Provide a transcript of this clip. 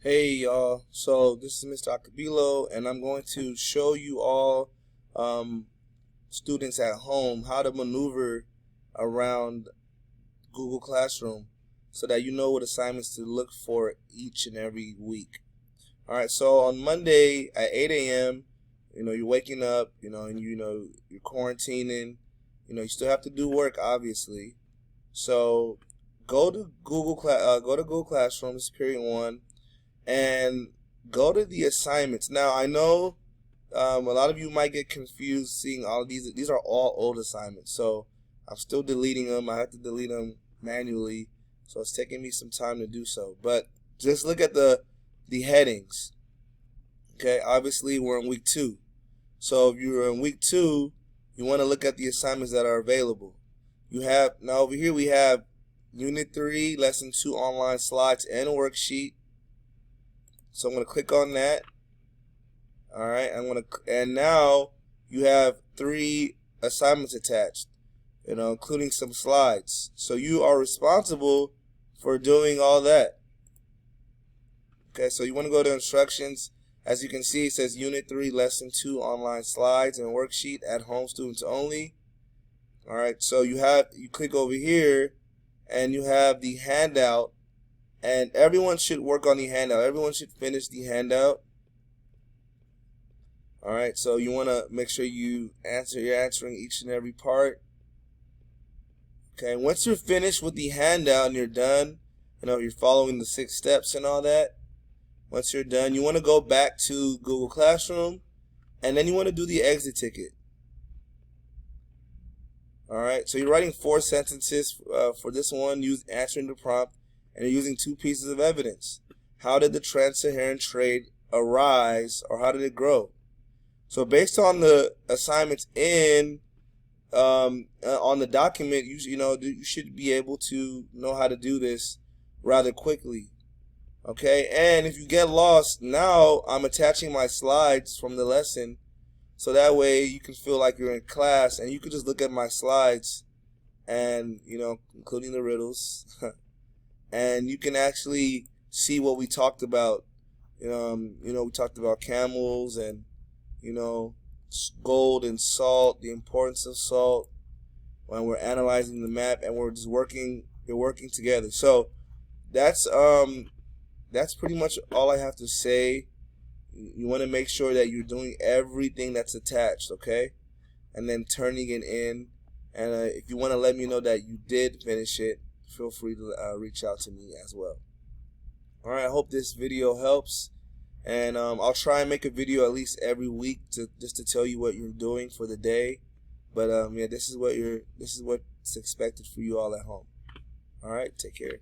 Hey y'all, so this is Mr. Acabilo, and I'm going to show you all students at home how to maneuver around Google Classroom so that you know what assignments to look for each and every week. Alright, so on Monday at 8 a.m., you're waking up, and you're quarantining, you still have to do work, obviously. So go to Google Classroom, this is period 1, and go to the assignments. Now, I know a lot of you might get confused seeing all of these. These are all old assignments, so I'm still deleting them. I have to delete them manually, so it's taking me some time to do so. But just look at the headings. Okay, obviously we're in week 2. So if you're in week 2, you want to look at the assignments that are available. You have now over here we have Unit 3, Lesson 2 online slides and worksheet. So I'm going to click on that. All right, and now you have 3 assignments attached, including some slides. So you are responsible for doing all that. Okay, so you want to go to instructions. As you can see, it says Unit 3, Lesson 2 online slides and worksheet at home students only. All right, so you click over here and you have the handout. And everyone should work on the handout. Everyone should finish the handout. Alright, so you want to make sure you're answering each and every part. Okay, once you're finished with the handout and you're done, you're following the 6 steps and all that. Once you're done, you want to go back to Google Classroom, and then you want to do the exit ticket. Alright, so you're writing 4 sentences for this one, answering the prompt. And you're using 2 pieces of evidence. How did the trans-Saharan trade arise, or how did it grow? So based on the assignments on the document, you should be able to know how to do this rather quickly. Okay, and if you get lost, now I'm attaching my slides from the lesson, so that way you can feel like you're in class and you can just look at my slides and including the riddles. And you can actually see what we talked about. We talked about camels and gold and salt, the importance of salt when we're analyzing the map, and we're working together. So that's pretty much all I have to say. You want to make sure that you're doing everything that's attached, okay, and then turning it in. And if you want to let me know that you did finish it, feel free to reach out to me as well. Alright, I hope this video helps, and I'll try and make a video at least every week just to tell you what you're doing for the day. But yeah, this is what's expected for you all at home. Alright, take care.